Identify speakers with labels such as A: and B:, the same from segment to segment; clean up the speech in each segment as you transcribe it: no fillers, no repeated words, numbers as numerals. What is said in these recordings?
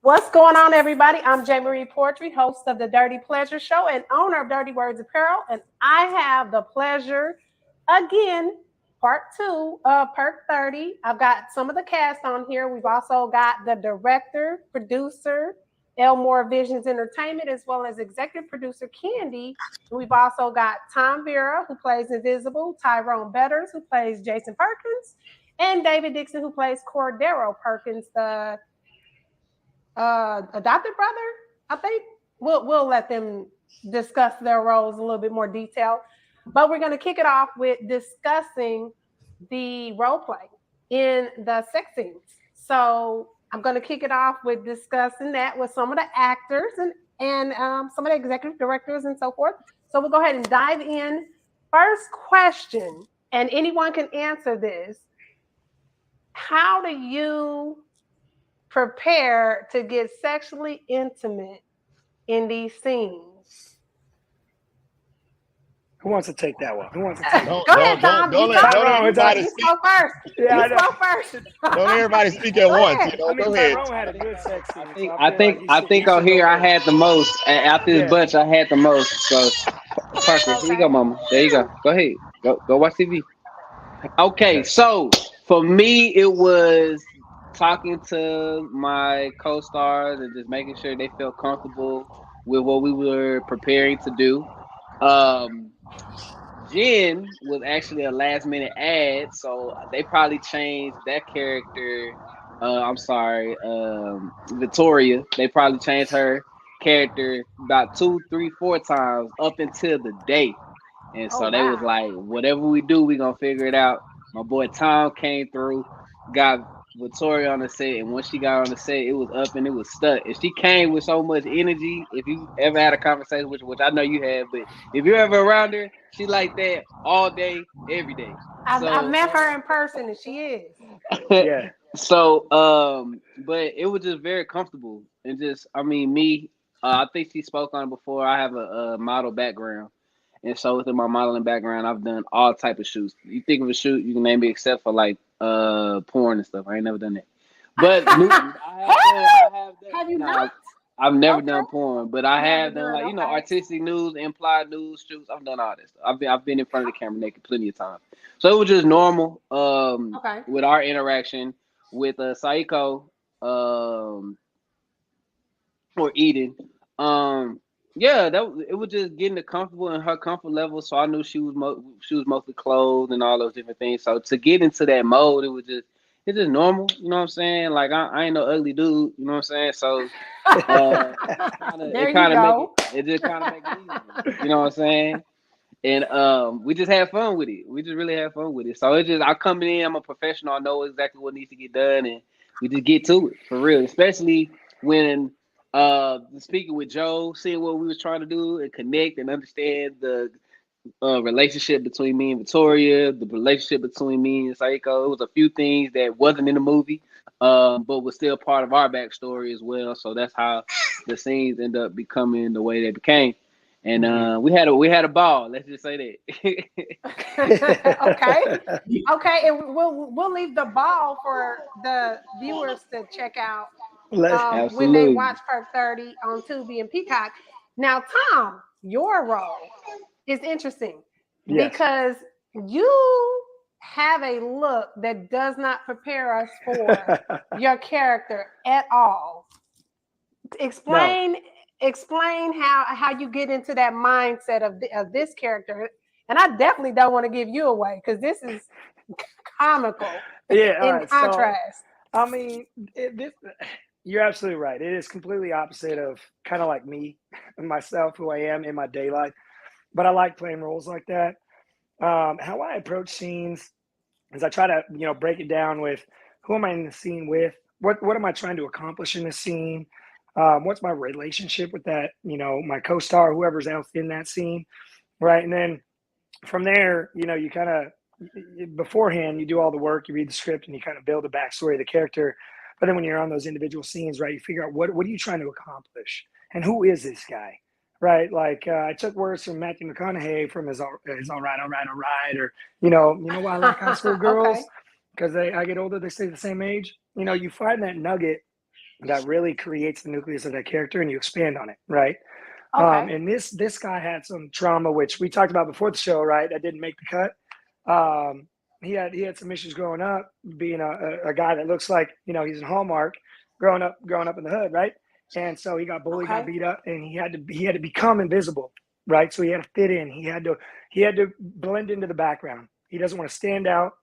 A: What's going on, everybody? I'm Jamie Perc30, host of the Dirty Pleasure Show and owner of Dirty Words Apparel. And I have the pleasure, again, part two of Perc30. I've got some of the cast on here. We've also got the director, producer, Elmore Visions Entertainment, as well as executive producer Candy. We've also got Tom Vera, who plays Invisible, Tyrone Betters, who plays Jason Perkins, and David Dixon, who plays Cordero Perkins, the adopted brother. I think we'll let them discuss their roles in a little bit more detail. But we're going to kick it off with discussing the role play in the sex scenes. So I'm going to kick it off with discussing that with some of the actors and some of the executive directors and so forth. So we'll go ahead and dive in. First question, and anyone can answer this. How do you prepare to get sexually intimate in these scenes?
B: Who wants to take that one? Who wants to take
A: Go ahead, Tom.
C: Don't everybody
A: You
C: speak.
A: spoke first.
B: Yeah,
A: you spoke first.
C: Don't everybody speak at once.
B: I mean,
C: Go ahead.
B: Tyrone had a good sex scene.
D: I think on here I had the most. After this bunch, I had the most. So, Parker, here you go, Mama. There you go. Go ahead. Go watch TV. Okay, so for me, it was talking to my co-stars and just making sure they felt comfortable with what we were preparing to do. Jen was actually a last minute ad, so they probably changed that character. Victoria. They probably changed her character about 2, 3, 4 times up until the day. And so they was like, whatever we do, we gonna figure it out. My boy Tom came through, got Victoria on the set, and once she got on the set, it was up and it was stuck. And she came with so much energy. If you ever had a conversation with her, which I know you have, but if you're ever around her, she like that all day, every day.
A: I've met her in person, and she is.
B: Yeah.
D: So, but it was just very comfortable and just, I mean, me. I think she spoke on it before. I have a model background. And so within my modeling background, I've done all type of shoots. You think of a shoot, you can name it except for like porn and stuff. I ain't never done that. But
A: have you not?
D: I've never done porn, but I have done like artistic news, implied news shoots. I've done all this stuff. I've been in front of the camera naked plenty of times. So it was just normal. With our interaction with Saiko or Eden. It was just getting the comfortable in her comfort level. So I knew she was mostly clothed and all those different things. So to get into that mode, it's just normal. You know what I'm saying? Like I ain't no ugly dude. You know what I'm saying? So it kind of make it easy. You know what I'm saying? And we just had fun with it. We just really had fun with it. So I come in, I'm a professional. I know exactly what needs to get done, and we just get to it for real. Especially when speaking with Joe, seeing what we was trying to do and connect and understand the relationship between me and Victoria, the relationship between me and Saiko. It was a few things that wasn't in the movie, but was still part of our backstory as well. So that's how the scenes end up becoming the way they became. And we had a ball. Let's just say
A: that. Okay, and we'll leave the ball for the viewers to check out when they watch Perc30 on Tubi and Peacock. Now, Tom, your role is interesting because you have a look that does not prepare us for your character at all. Explain how you get into that mindset of this character. And I definitely don't want to give you away because this is comical. In contrast.
B: So, I mean, you're absolutely right. It is completely opposite of kind of like me and myself, who I am in my day life. But I like playing roles like that. How I approach scenes is I try to, break it down with who am I in the scene with? What am I trying to accomplish in the scene? What's my relationship with that, my co-star, whoever's else in that scene, right? And then from there, you kind of, beforehand, you do all the work, you read the script, and you kind of build a backstory of the character. But then when you're on those individual scenes, right, you figure out what are you trying to accomplish? And who is this guy, right? Like I took words from Matthew McConaughey from his all right, or, you know why I like high school girls? Because I get older, they stay the same age. You find that nugget that really creates the nucleus of that character, and you expand on it, right?
A: Okay.
B: And this guy had some trauma, which we talked about before the show, right? That didn't make the cut. He had some issues growing up, being a guy that looks like, you know, he's in Hallmark, growing up in the hood, right? And so he got bullied, got beat up, and he had to become invisible, right? So he had to fit in. He had to blend into the background. He doesn't want to stand out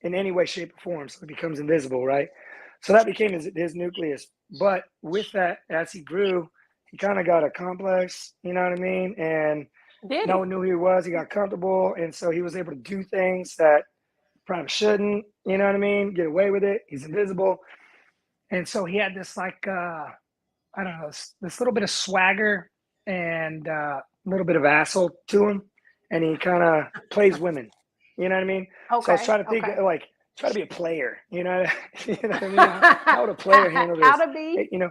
B: in any way, shape, or form. So he becomes invisible, right? So that became his nucleus. But with that, as he grew, he kind of got a complex, you know what I mean? And no one knew who he was. He got comfortable. And so he was able to do things that probably shouldn't, you know what I mean? Get away with it. He's invisible. And so he had this like, I don't know, this little bit of swagger and a little bit of asshole to him. And he kind of plays women, you know what I mean? So I was trying to think like, try to be a player, you know, you know what I mean? How would a player handle this?
A: How to be?
B: You know,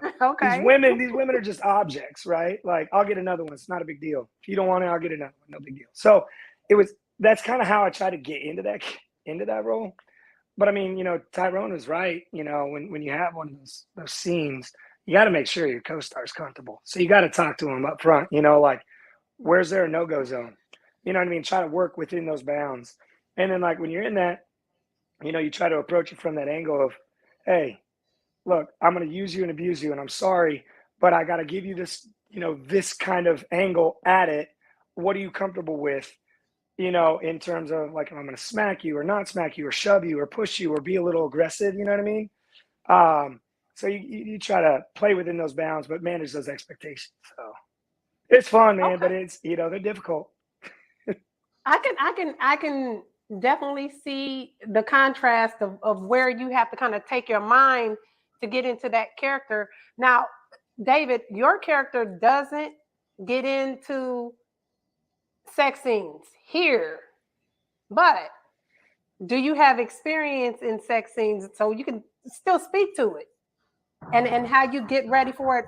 B: these women are just objects, right? Like, I'll get another one. It's not a big deal. If you don't want it, I'll get another one. No big deal. So that's kind of how I try to get into that role. But I mean, you know, Tyrone was right. You know, when you have one of those scenes, you got to make sure your co-star is comfortable. So you got to talk to him up front, you know, like, where's there a no-go zone? You know what I mean? Try to work within those bounds. And then like when you're in that, you know, you try to approach it from that angle of, hey, look, I'm going to use you and abuse you, and I'm sorry, but I got to give you this, you know, this kind of angle at it. What are you comfortable with, you know, in terms of like, if I'm going to smack you or not smack you or shove you or push you or be a little aggressive, you know what I mean? So you try to play within those bounds, but manage those expectations. So it's fun, man, but it's, you know, they're difficult.
A: I can definitely see the contrast of where you have to kind of take your mind to get into that character. Now, David, your character doesn't get into sex scenes here, but do you have experience in sex scenes so you can still speak to it and how you get ready for it?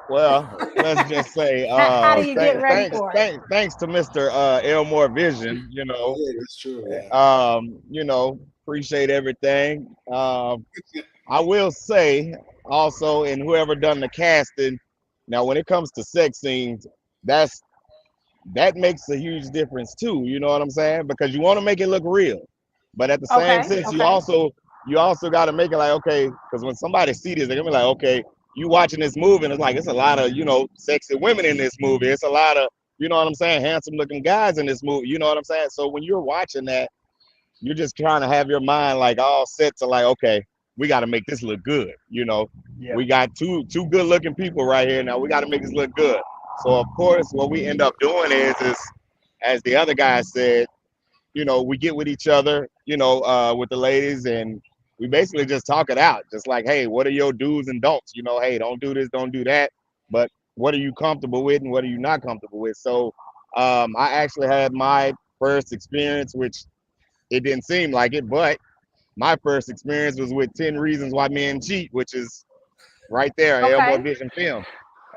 C: Well, let's just say,
A: how do you get ready for it?
C: Thanks to Mr. Elmore Vision, you know.
E: Yeah, that's true. Yeah.
C: You know, appreciate everything. I will say also, and whoever done the casting, now when it comes to sex scenes, that makes a huge difference too. You know what I'm saying? Because you want to make it look real, but at the same sense, you also got to make it like, okay, because when somebody see this, they're gonna be like, okay, you watching this movie, and it's like, it's a lot of, you know, sexy women in this movie. It's a lot of, you know what I'm saying, handsome looking guys in this movie. You know what I'm saying? So when you're watching that, you're just trying to have your mind like all set to like, okay, we got to make this look good. You know, we got two good looking people right here. Now we got to make this look good. So of course, what we end up doing is as the other guy said, you know, we get with each other, you know, with the ladies, and we basically just talk it out. Just like, hey, what are your do's and don'ts? You know, hey, don't do this, don't do that. But what are you comfortable with and what are you not comfortable with? So I actually had my first experience, which it didn't seem like it, but my first experience was with 10 Reasons Why Men Cheat, which is right there, an Elmore Vision film.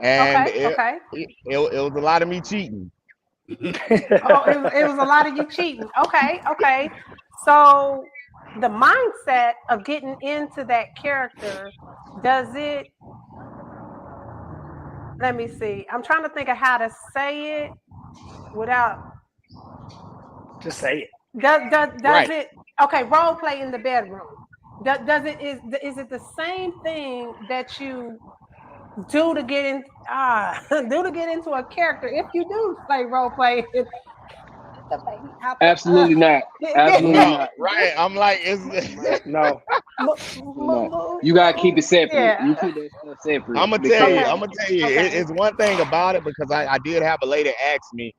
C: And it was a lot of me cheating.
A: It was a lot of you cheating. Okay. So the mindset of getting into that character, does it, let me see. I'm trying to think of how to say it without.
B: Just say it.
A: Does it, okay, role play in the bedroom. Does it, is it the same thing that you do to get in into a character if you do play role play?
D: Absolutely not. Absolutely not.
C: Right. I'm like,
B: no.
D: You gotta keep it separate. You keep that stuff separate.
C: I'm gonna tell you, it's one thing about it, because I did have a lady ask me,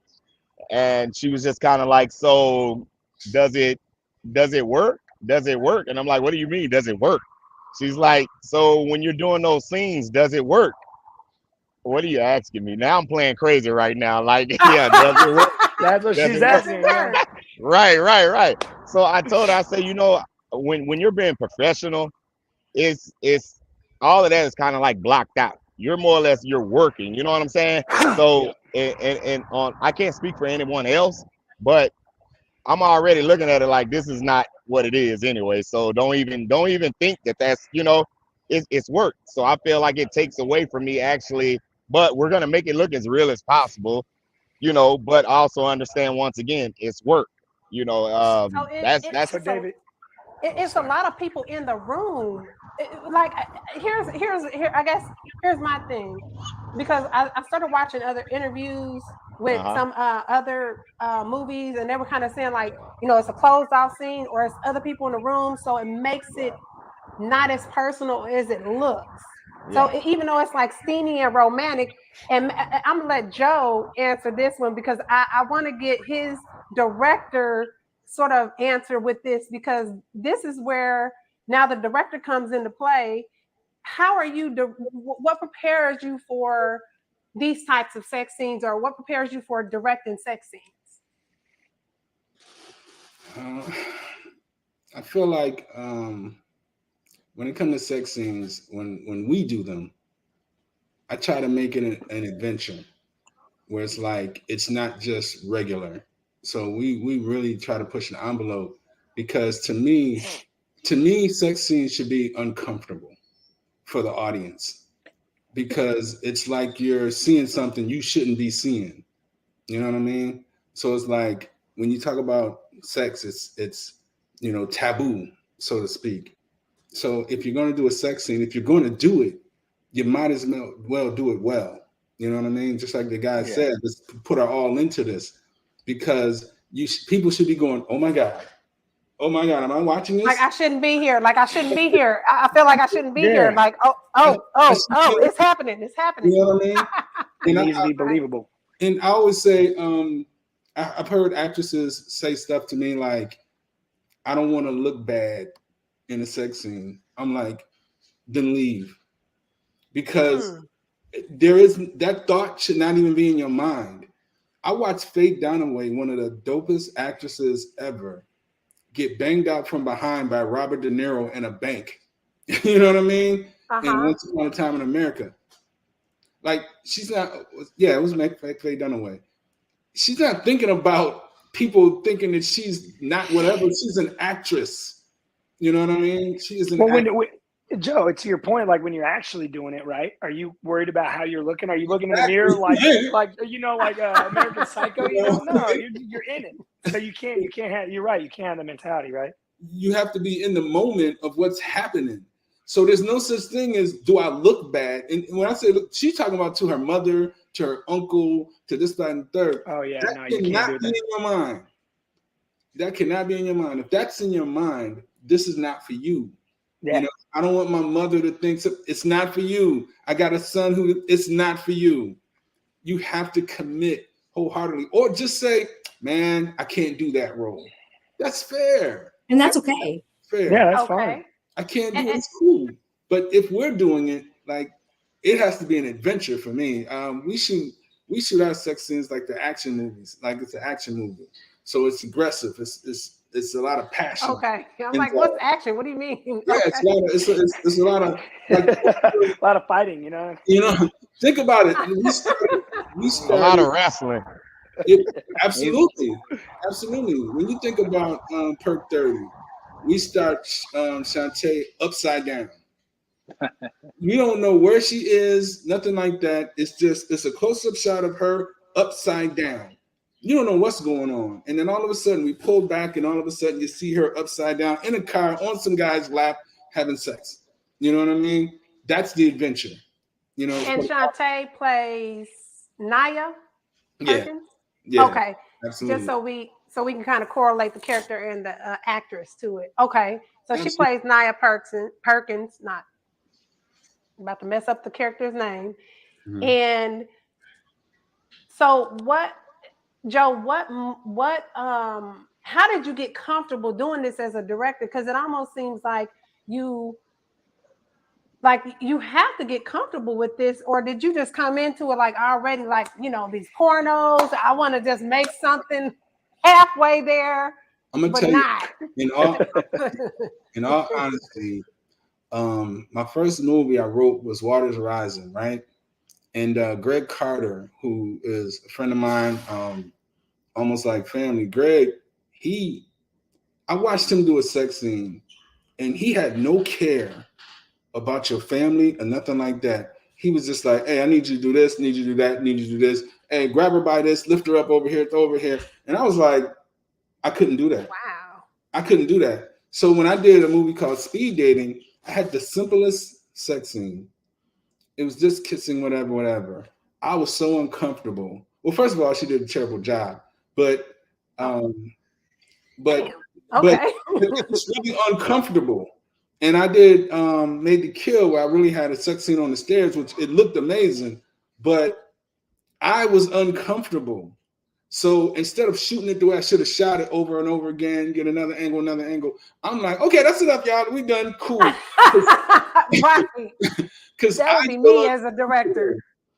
C: and she was just kind of like, so does it work? Does it work? And I'm like, what do you mean, does it work? She's like, so when you're doing those scenes, does it work? What are you asking me? Now I'm playing crazy right now. Like, yeah, does it work?
B: That's what she's asking.
C: Right. So I told her, I said, you know, when you're being professional, it's all of that is kind of like blocked out. You're more or less, you're working. You know what I'm saying? So and on, I can't speak for anyone else, but I'm already looking at it like this is not what it is anyway. So don't even think that that's, it's work. So I feel like it takes away from me actually, but we're gonna make it look as real as possible, but also understand once again it's work.
A: So
C: That's
B: So David,
A: it's a lot of people in the room. Here's I guess here's my thing, because I started watching other interviews with some other movies, and they were kind of saying like, it's a closed off scene or it's other people in the room, so it makes it not as personal as it looks. So even though it's like steamy and romantic, and I'm gonna let Joe answer this one because I want to get his director sort of answer with this, because this is where now the director comes into play. How are you? What prepares you for these types of sex scenes, or what prepares you for directing sex scenes?
E: I feel like when it comes to sex scenes, when we do them, I try to make it an adventure where it's like it's not just regular. So we really try to push the envelope, because to me, sex scenes should be uncomfortable for the audience, because it's like you're seeing something you shouldn't be seeing. You know what I mean? So it's like when you talk about sex, it's taboo, so to speak. So if you're going to do a sex scene, if you're going to do it, you might as well do it well. You know what I mean? Just like the guy said, let's put our all into this, because people should be going, oh my God, am I watching this?
A: Like I shouldn't be here. Like I shouldn't be here. I feel like I shouldn't be here. Like, it's happening. It's happening.
E: You know what I mean?
B: It needs to be believable.
E: And I always say, I've heard actresses say stuff to me like, I don't want to look bad in a sex scene. I'm like, then leave. Because there is that thought should not even be in your mind. I watched Faye Dunaway, one of the dopest actresses ever, get banged out from behind by Robert De Niro in a bank. You know what I mean? And Once Upon a Time in America. Like, she's not, it was Faye Dunaway. She's not thinking about people thinking that she's not whatever. She's an actress. You know what I mean? She is an actress.
B: Joe, to your point, like when you're actually doing it, right? Are you worried about how you're looking? Are you looking in the mirror like American Psycho? No, you're in it. So you can't have. You're right. You can't have the mentality, right?
E: You have to be in the moment of what's happening. So there's no such thing as do I look bad? And when I say look, she's talking about to her mother, to her uncle, to this, that, and the third.
B: Oh yeah,
E: that cannot be in your mind. That cannot be in your mind. If that's in your mind, this is not for you. Yeah. I don't want my mother to think it's not for you. I got a son it's not for you. You have to commit wholeheartedly, or just say, man, I can't do that role. That's fair.
F: And that's okay.
E: Fair.
B: Yeah, that's fine.
E: I can't do it. It's cool. But if we're doing it, like, it has to be an adventure for me. We shoot our sex scenes like the action movies, like it's an action movie. So it's aggressive. It's a lot of passion.
A: Okay, I'm like, what's action? What do you mean?
E: Yeah, it's a lot of like,
B: a lot of fighting.
E: Think about it. We started
C: a lot of wrestling.
E: Absolutely. When you think about Perc30, we start Shantae upside down. We don't know where she is, nothing like that. It's a close-up shot of her upside down. You don't know what's going on. And then all of a sudden we pull back, and all of a sudden you see her upside down in a car on some guy's lap having sex. You know what I mean? That's the adventure.
A: And Shantae plays Naya Perkins?
E: Yeah.
A: Okay. Absolutely. Just so we can kind of correlate the character and the actress to it. Okay. So absolutely. She plays Naya Perkins, not about to mess up the character's name. Mm-hmm. And so Joe, how did you get comfortable doing this as a director? Because it almost seems like you have to get comfortable with this, or did you just come into it like already like, these pornos, I want to just make something halfway there?
E: I'm gonna tell you, in all honesty, my first movie I wrote was Waters Rising, right? And Greg Carter, who is a friend of mine, almost like family, Greg, he I watched him do a sex scene, and he had no care about your family or nothing like that. He was just like, hey, I need you to do this, need you to do that, need you to do this. Hey, grab her by this, lift her up over here, throw over here. And I was like, I couldn't do that.
A: Wow.
E: I couldn't do that. So when I did a movie called Speed Dating, I had the simplest sex scene. It was just kissing, whatever. I was so uncomfortable. Well, first of all, she did a terrible job, but
A: Okay.
E: it was really uncomfortable. And I did Made to Kill, where I really had a sex scene on the stairs, which it looked amazing, but I was uncomfortable. So instead of shooting it the way I should have shot it over and over again, get another angle, I'm like, okay, that's enough, y'all. We done. Cool.
A: Right.
E: Because
A: that would be me as a director.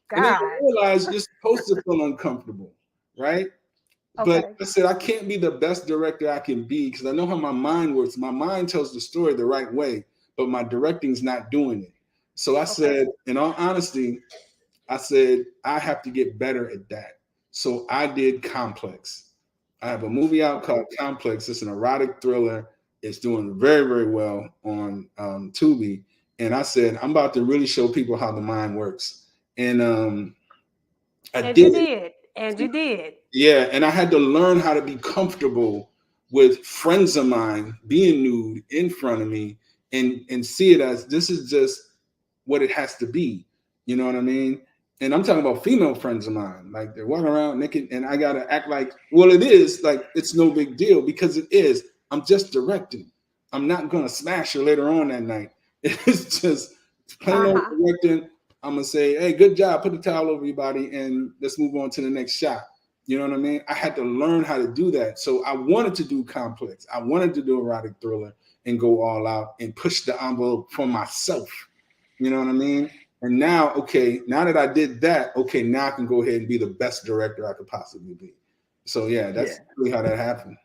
A: God.
E: And then I realized you're supposed to feel uncomfortable, right? Okay. But I said, I can't be the best director I can be because I know how my mind works. My mind tells the story the right way, but my directing's not doing it. So I said, in all honesty, I said, I have to get better at that. So I did Complex. I have a movie out called Complex. It's an erotic thriller. It's doing very, very well on Tubi. And I said, I'm about to really show people how the mind works. And
A: you did.
E: Yeah, and I had to learn how to be comfortable with friends of mine being nude in front of me and see it as this is just what it has to be. You know what I mean? And I'm talking about female friends of mine. Like they're walking around naked and I got to act like, well, it is like it's no big deal because it is. I'm just directing. I'm not going to smash her later on that night. It's just plain old directing. I'm going to say, hey, good job. Put the towel over your body and let's move on to the next shot. You know what I mean? I had to learn how to do that. So I wanted to do Complex. I wanted to do erotic thriller and go all out and push the envelope for myself. You know what I mean? And now, now that I did that, now I can go ahead and be the best director I could possibly be. So yeah, that's really how that happened.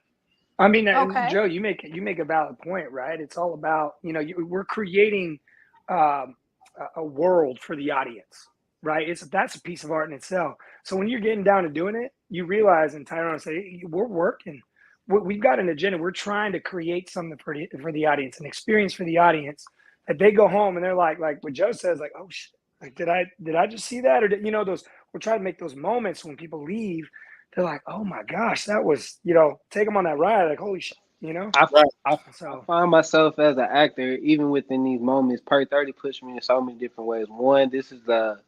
B: I mean, Joe, you make a valid point, right? It's all about, we're creating a world for the audience, right? That's a piece of art in itself. So when you're getting down to doing it, you realize, and Tyrone say, we're working. We've got an agenda. We're trying to create something for the audience, an experience for the audience that they go home and they're like what Joe says, like, oh shit, like did I just see that? Or we're trying to make those moments when people leave, they're like, oh my gosh, that was, take them on that ride, like holy shit,
D: I find myself as an actor, even within these moments, Perc30 pushed me in so many different ways. One, this is the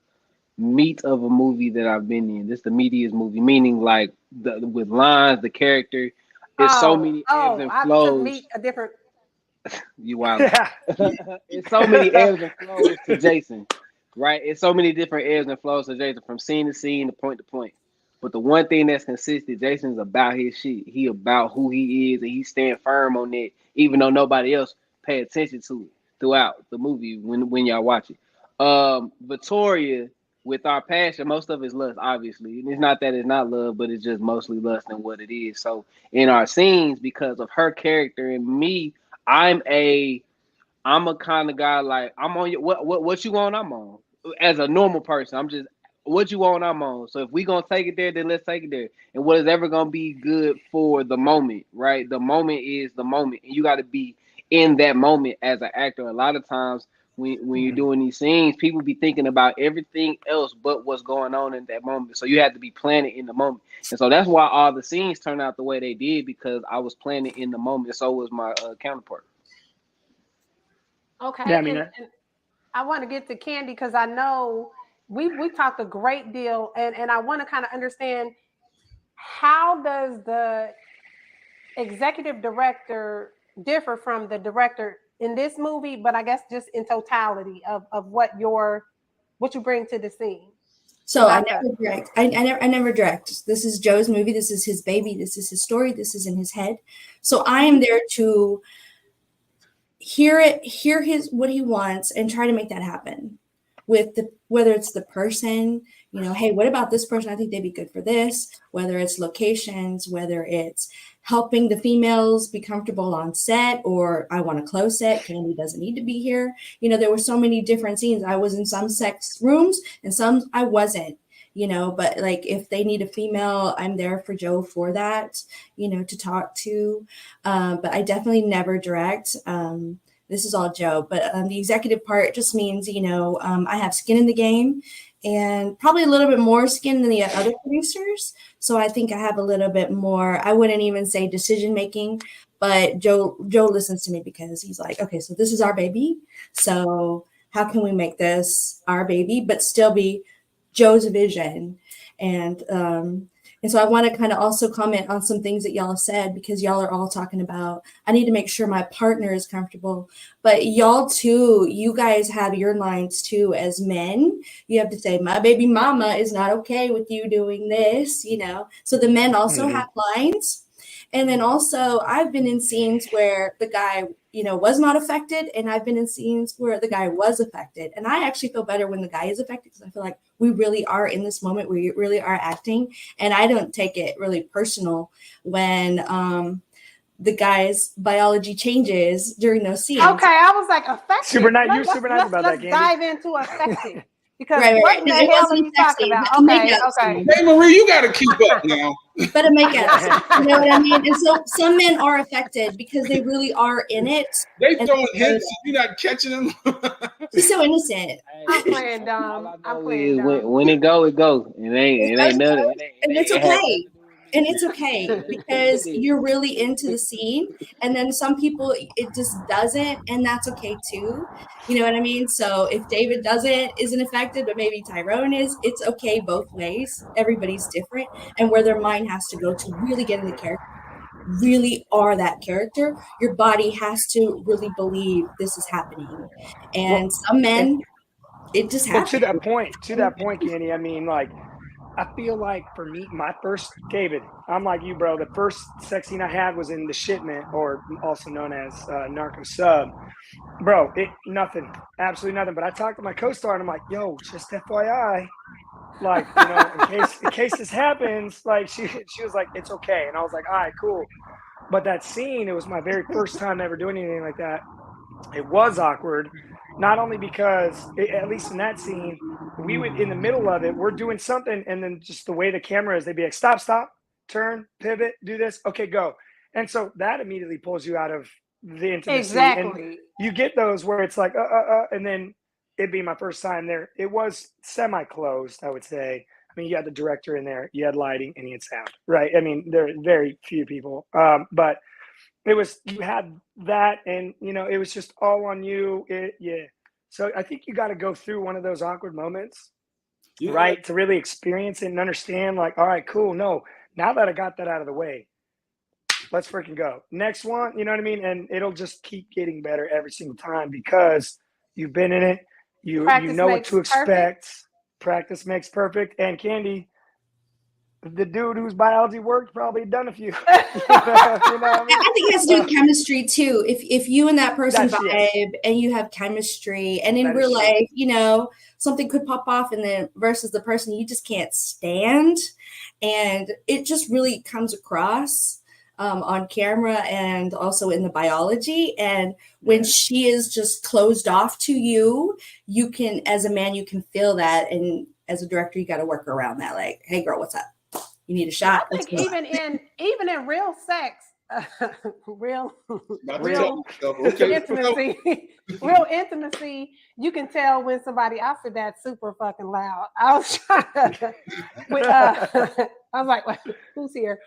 D: meat of a movie that I've been in. This is the meatiest movie, meaning like with lines, the character. There's so many ebbs and flows.
A: I took meat a different.
D: You wild. It's so many ebbs and flows to Jason, right? It's so many different ebbs and flows to Jason from scene to scene, to point to point. But the one thing that's consistent, Jason's about his shit. He about who he is, and he's staying firm on it, even though nobody else pay attention to it throughout the movie when y'all watch it. Victoria, with our passion, most of it's lust, obviously. And it's not that it's not love, but it's just mostly lust and what it is. So in our scenes, because of her character and me, I'm a kind of guy like I'm on your what you want, I'm on. As a normal person, I'm just what you want, I'm on. So if we gonna take it there, then let's take it there. And what is ever gonna be good for the moment, right? The moment is the moment, and you got to be in that moment as an actor. A lot of times when you're doing these scenes, people be thinking about everything else but what's going on in that moment. So you have to be planning in the moment. And so that's why all the scenes turned out the way they did, because I was planning in the moment. So was my counterpart.
A: Okay. Yeah, and I want to get to Candy because I know we talked a great deal, and I want to kind of understand, how does the executive director differ from the director in this movie, but I guess just in totality of what you bring to the scene?
F: So I never direct. I never direct. This is Joe's movie. This is his baby. This is his story. This is in his head. So I am there to hear what he wants and try to make that happen. Whether it's the person, hey, what about this person? I think they'd be good for this. Whether it's locations, whether it's helping the females be comfortable on set, or I want a close set, Candy doesn't need to be here. There were so many different scenes. I was in some sex rooms and some I wasn't. you know, but like if they need a female, I'm there for Joe for that, you know, to talk to. But I definitely never direct. This is all Joe, but the executive part just means, you know, I have skin in the game and probably a little bit more skin than the other producers. So I think I have a little bit more, I wouldn't even say decision making, but Joe listens to me because he's like, okay, so this is our baby. So how can we make this our baby, but still be Joe's vision? And so I want to kind of also comment on some things that y'all have said, because y'all are all talking about, I need to make sure my partner is comfortable, but y'all too, you guys have your lines too. As men, you have to say, my baby mama is not okay with you doing this, you know? So the men also have lines. And then also I've been in scenes where the guy, you know, was not affected. And I've been in scenes where the guy was affected. And I actually feel better when the guy is affected, because I feel like we really are in this moment. We really are acting. And I don't take it really personal when the guy's biology changes during those scenes.
A: Okay, I was like, affected.
B: Super nice. You're super nice about that,
A: Candy. Let's dive into affected. Because what the hell are you talking about? Okay.
E: Hey, Marie, you got to keep up now.
F: Better make it. You know what I mean? And so some men are affected because they really are in it.
E: They throwing hints and you're not catching them.
F: He's so innocent.
A: I'm playing dumb. I'm playing dumb.
D: When it go, it go. It ain't nothing.
F: And it's okay. And it's okay because you're really into the scene. And then some people, it just doesn't. And that's okay too. You know what I mean? So if David isn't affected, but maybe Tyrone is, it's okay both ways. Everybody's different. And where their mind has to go to really get in the character, really are that character, your body has to really believe this is happening. And some men, it just happens.
B: To that point, Candy, I mean, like, I feel like for me, my first, David, I'm like you, bro. The first sex scene I had was in The Shipment, or also known as Narco Sub. Bro, nothing, absolutely nothing. But I talked to my co-star and I'm like, yo, just FYI, like, you know, in case this happens, like she was like, it's okay. And I was like, all right, cool. But that scene, it was my very first time ever doing anything like that. It was awkward. Not only because, at least in that scene, we would, in the middle of it, we're doing something, and then just the way the camera is, they'd be like, stop, turn, pivot, do this, okay, go. And so that immediately pulls you out of the intimacy.
A: Exactly.
B: And you get those where it's like, and then it'd be my first time there. It was semi-closed, I would say. I mean, you had the director in there, you had lighting, and you had sound, right? I mean, there are very few people, but it was, you had that, and you know, it was just all on you. So I think you got to go through one of those awkward moments, right, to really experience it and understand, like, all right, cool. No, now that I got that out of the way, let's freaking go. Next one, you know what I mean? And it'll just keep getting better every single time because you've been in it. You know what to expect. Perfect. Practice makes perfect. And Candy, the dude whose biology worked probably done a few. You know what I mean?
F: I think it has to do with chemistry too. If you and that person vibe and you have chemistry, and in real life, you know, something could pop off, and then versus the person you just can't stand, and it just really comes across on camera and also in the biology. And when she is just closed off to you, you can, as a man, you can feel that, and as a director, you got to work around that. Like, hey, girl, what's up? You need a shot.
A: I think even in real sex, real intimacy, you can tell when somebody. I said that super fucking loud. I was trying to. I was like, who's here?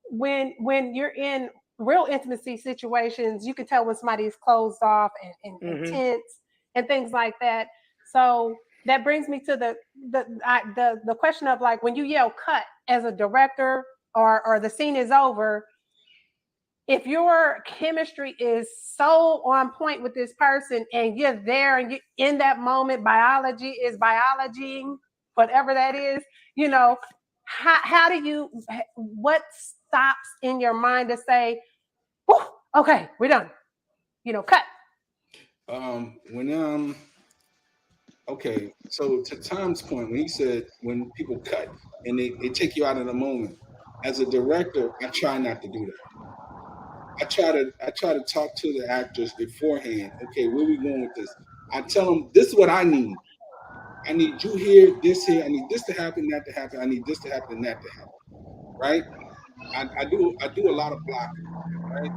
A: When you're in real intimacy situations, you can tell when somebody's closed off and tense and things like that. So that brings me to the question of, like, when you yell cut as a director or the scene is over, if your chemistry is so on point with this person and you're there and you're in that moment, biology is biologying, whatever that is, you know, how do you, what stops in your mind to say, okay, we're done, you know, cut?
E: Okay, so to Tom's point, when he said when people cut and they take you out of the moment, as a director, I try not to do that. I try to talk to the actors beforehand. Okay, where we going with this? I tell them this is what I need. I need you here, this here. I need this to happen, that to happen. I need this to happen, and that to happen. Right? I do a lot of blocking. Right?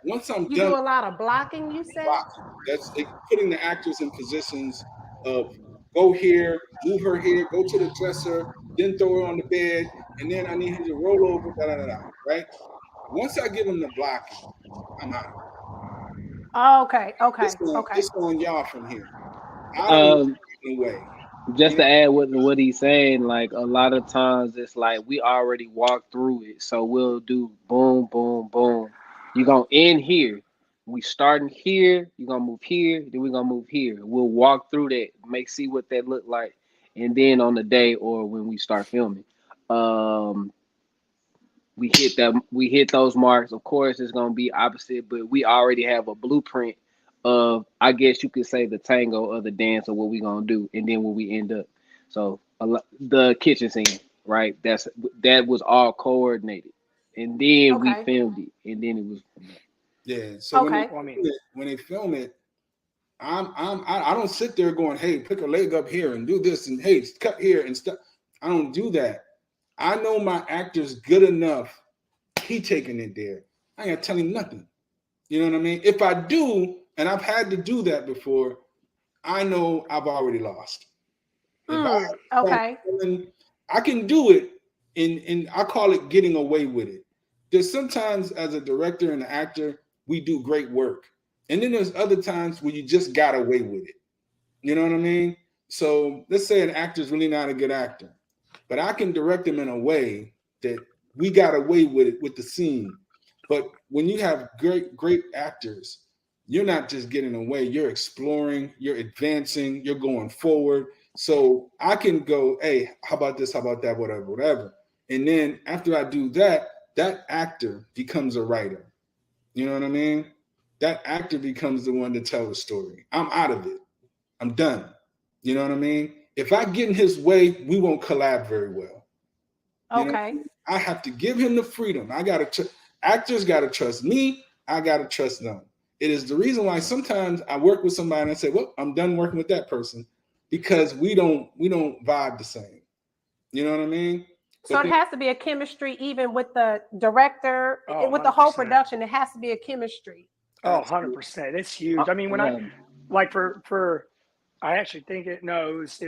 E: Once I'm
A: You
E: done
A: do a lot of blocking, you said?
E: blocking, that's it, putting the actors in positions of go here, move her here, go to the dresser, then throw her on the bed, and then I need him to roll over, da da da da. Right? Once I give him the blocking, I'm out.
A: Okay.
E: It's on y'all from here. I don't want
D: Um,
E: to get in the way.
D: just
E: You know?
D: to add what he's saying, like a lot of times it's like we already walked through it, so we'll do boom, boom, boom. You're gonna end here. We starting here. You're gonna move here. Then we're gonna move here. We'll walk through that, see what that look like, and then on the day or when we start filming, um, we hit those marks. Of course, it's gonna be opposite, but we already have a blueprint of, I guess you could say, the tango of the dance of what we gonna do, and then where we end up. So the kitchen scene, right? That was all coordinated, and then we
A: Okay.
D: filmed it, and then it was.
E: Yeah. So
A: Okay.
E: when they film it, I don't sit there going, hey, pick a leg up here and do this, and hey, cut here and stuff. I don't do that. I know my actor's good enough. He taking it there. I ain't gotta tell him nothing. You know what I mean? If I do, and I've had to do that before, I know I've already lost.
A: Okay.
E: I can do it, and I call it getting away with it. There's sometimes as a director and an actor, we do great work. And then there's other times where you just got away with it. You know what I mean? So let's say an actor's really not a good actor, but I can direct them in a way that we got away with it with the scene. But when you have great actors, you're not just getting away, you're exploring, you're advancing, you're going forward. So I can go, hey, how about this? How about that? Whatever. And then after I do that, that actor becomes a writer. You know what I mean? That actor becomes the one to tell the story. I'm out of it. I'm done. You know what I mean? If I get in his way, we won't collab very well. You know, I have to give him the freedom. Actors gotta trust me. I gotta trust them. It is the reason why sometimes I work with somebody and I say, well, I'm done working with that person because we don't vibe the same. You know what I mean?
A: So it has to be a chemistry, even with the director, with the whole production. It has to be a chemistry.
B: Oh, 100%. It's huge. I mean, when I like for I actually think it was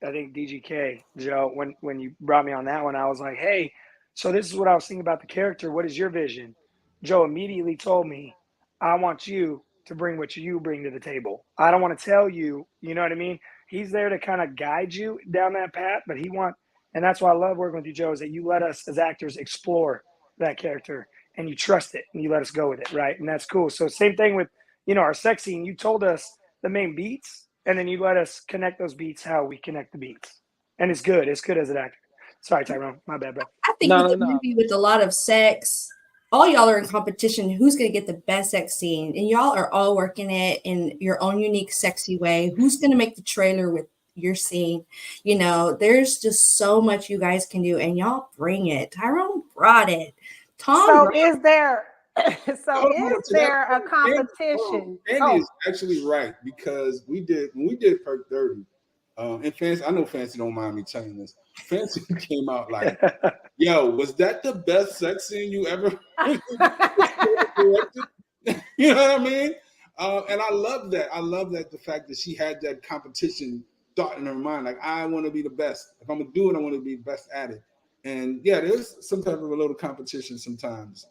B: I think DGK, Joe, when you brought me on that one, I was like, hey, so this is what I was thinking about the character. What is your vision? Joe immediately told me, I want you to bring what you bring to the table. I don't want to tell you, you know what I mean? He's there to kind of guide you down that path, but and that's why I love working with you, Joe, is that you let us as actors explore that character and you trust it and you let us go with it, right? And that's cool. So same thing with, our sex scene. You told us the main beats, and then you let us connect those beats how we connect the beats. And it's good. It's good as an actor. Sorry, Tyrone. My bad, bro.
F: I think with the movie with a lot of sex, all y'all are in competition. Who's going to get the best sex scene? And y'all are all working it in your own unique, sexy way. Who's going to make the trailer with your scene? There's just so much you guys can do, and y'all bring it. Tyrone brought it. Tom.
A: So is there a competition?
E: Andy is actually right, because when we did Perc30, and Fancy, I know Fancy don't mind me telling this. Fancy came out like, yo, was that the best sex scene you ever directed? You know what I mean? And I love that. I love that, the fact that she had that competition thought in her mind, like, I want to be the best. If I'm gonna do it, I want to be the best at it. And yeah, there's some type of a little competition sometimes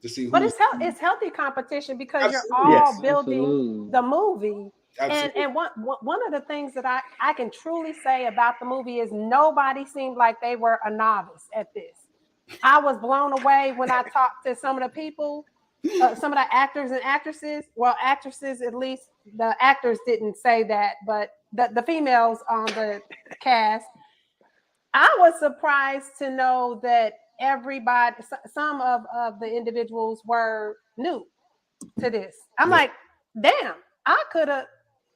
E: to see.
A: But it's healthy competition, because you're all building the movie. Absolutely. And one of the things that I can truly say about the movie is nobody seemed like they were a novice at this. I was blown away when I talked to some of the people, some of the actors and actresses. Well, actresses, at least the actors didn't say that, but the females on the cast. I was surprised to know that some of the individuals were new to this. I'm like, damn, I could have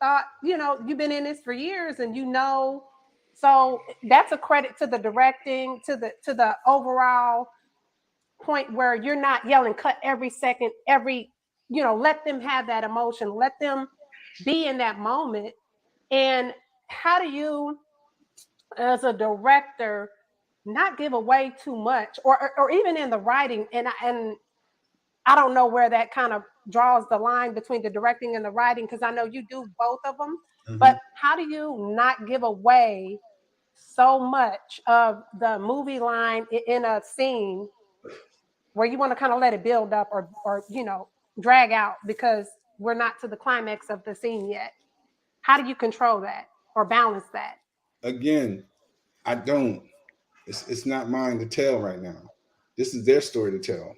A: thought, you've been in this for years and so that's a credit to the directing, to the overall point where you're not yelling cut every second, let them have that emotion, let them be in that moment. And how do you, as a director, not give away too much, or even in the writing? And I don't know where that kind of draws the line between the directing and the writing, because I know you do both of them. Mm-hmm. But how do you not give away so much of the movie line in a scene where you want to kind of let it build up or drag out because we're not to the climax of the scene yet? How do you control that or balance that?
E: Again, I don't. It's not mine to tell right now. This is their story to tell.